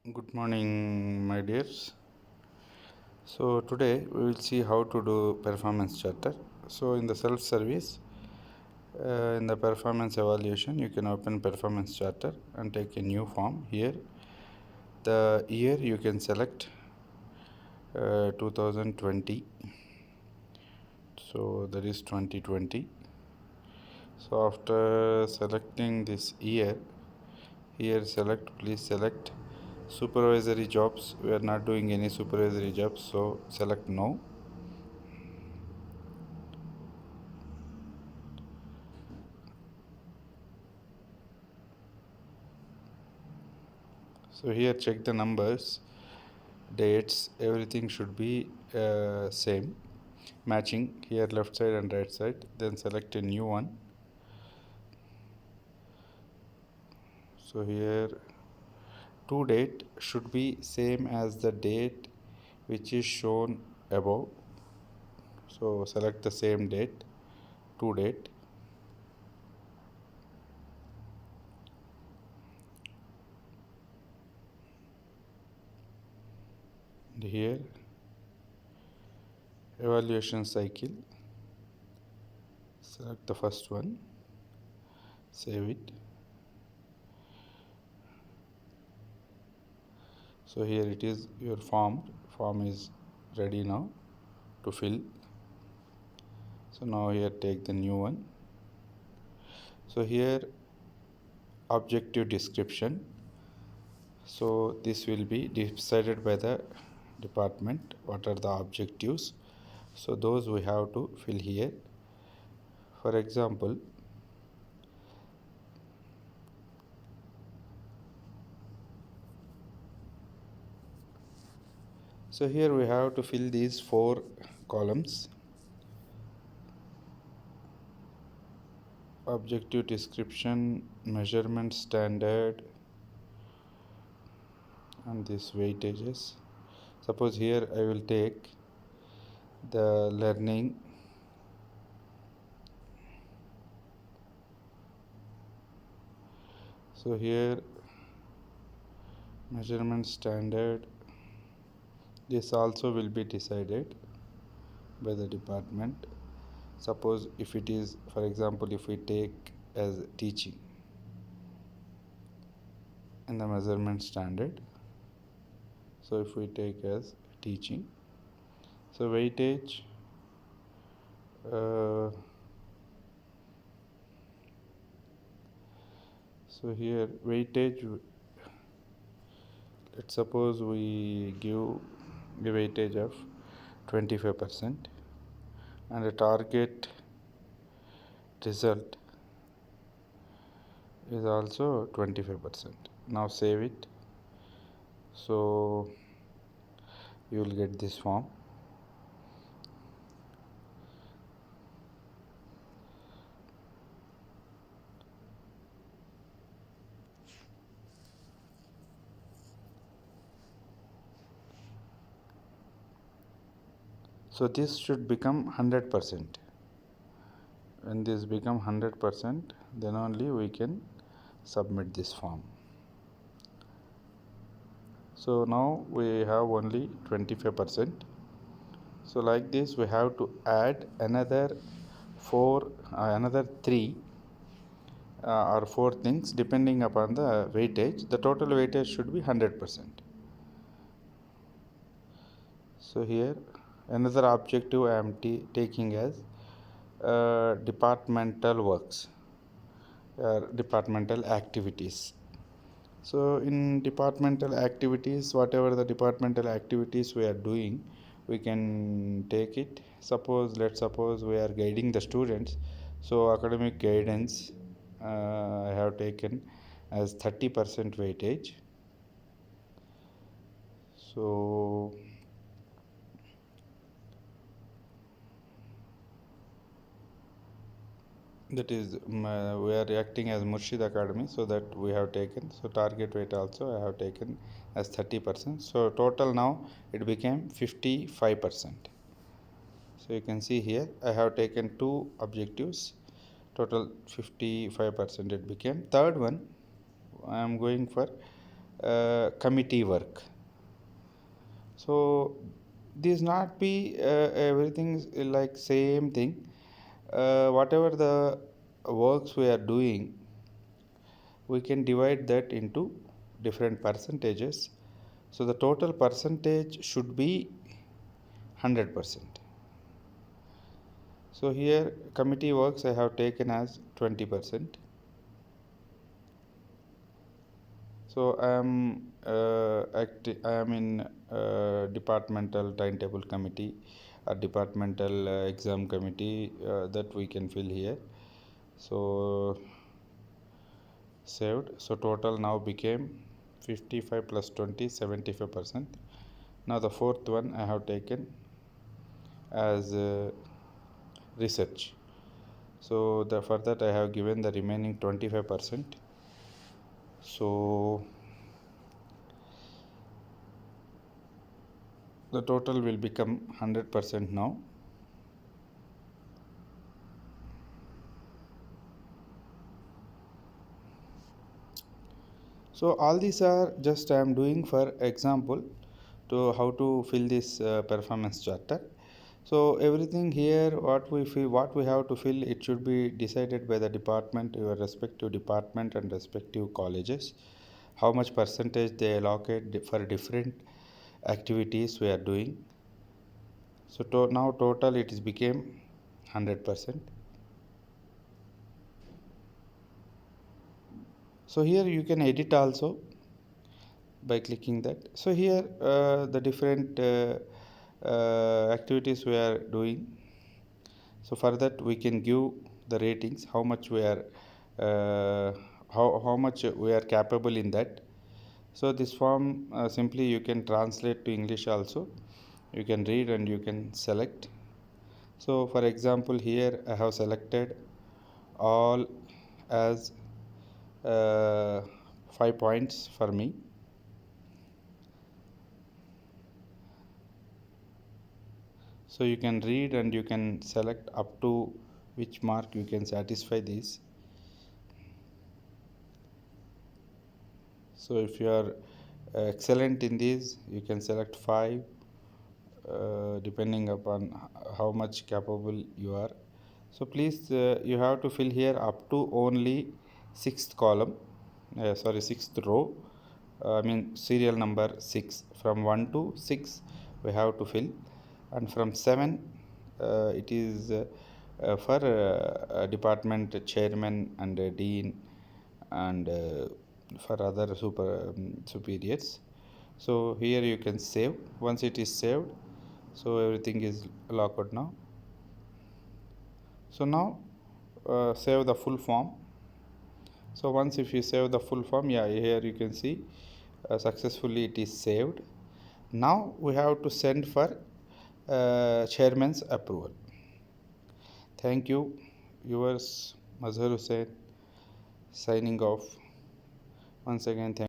Good morning, my dears. So today we will see how to do performance charter. So in the self-service, in the performance evaluation, you can open performance charter and take a new form. Here, the year you can select 2020. So that is 2020. So after selecting this year, here please select supervisory jobs. We are not doing any supervisory jobs, so select no. So here check the numbers, dates, everything should be same, matching here left side and right side. Then select a new one. So here to date should be same as the date which is shown above. So select the same date, to date. And here evaluation cycle, select the first one, save it. So here it is, your form is ready now to fill. So now here take the new one. So here objective description, so this will be decided by the department what are the objectives, so those we have to fill here. For example, so here we have to fill these 4 columns: objective description, measurement standard, and these weightages. Suppose here I will take the learning, so here measurement standard, this also will be decided by the department. Suppose if it is, for example, if we take as teaching in the measurement standard, so if we take as teaching, so weightage, so here weightage, let's suppose we give a weightage of 25% and the target result is also 25%. Now save it. So you will get this form. So this should become 100%. When this become 100%, then only we can submit this form. So now we have only 25%. So like this we have to add another 3 or 4 things depending upon the weightage. The total weightage should be 100%. So here another objective I am taking as departmental works, departmental activities. So in departmental activities, whatever the departmental activities we are doing, we can take it. Let's suppose we are guiding the students, so academic guidance I have taken as 30% weightage. So that is we are acting as Murshid Academy, so that we have taken, so target weight also I have taken as 30%. So total now it became 55%. So you can see here I have taken 2 objectives, total 55% it became. Third one I am going for committee work. So this not be everything is like same thing. Whatever the works we are doing, we can divide that into different percentages. So the total percentage should be 100%. So here committee works I have taken as 20%. So I am in departmental timetable committee or departmental exam committee, that we can fill here. So saved. So total now became 55 plus 20, 75%. Now the fourth one I have taken as research. So for that I have given the remaining 25%. So the total will become 100% now. So all these are just I am doing for example to how to fill this performance charter. So everything here what we have to fill, it should be decided by the department, your respective department and respective colleges, how much percentage they allocate for different activities we are doing. So now total it is became 100%. So here you can edit also by clicking that. So here the different activities we are doing. So for that we can give the ratings, how much we are how much we are capable in that. So this form simply you can translate to English also, you can read and you can select. So for example here I have selected all as 5 points for me. So you can read and you can select up to which mark you can satisfy this. So if you are excellent in these, you can select 5, depending upon how much capable you are. So please you have to fill here up to only sixth column, sixth row, I mean serial number 6, from 1 to 6 we have to fill, and from 7 it is for department chairman and dean and for other superiors. So here you can save. Once it is saved, so everything is locked now. So now save the full form. So once if you save the full form, yeah, here you can see successfully it is saved. Now we have to send for chairman's approval. Thank you. Yours Mazhar Hussain signing off. Once again, thank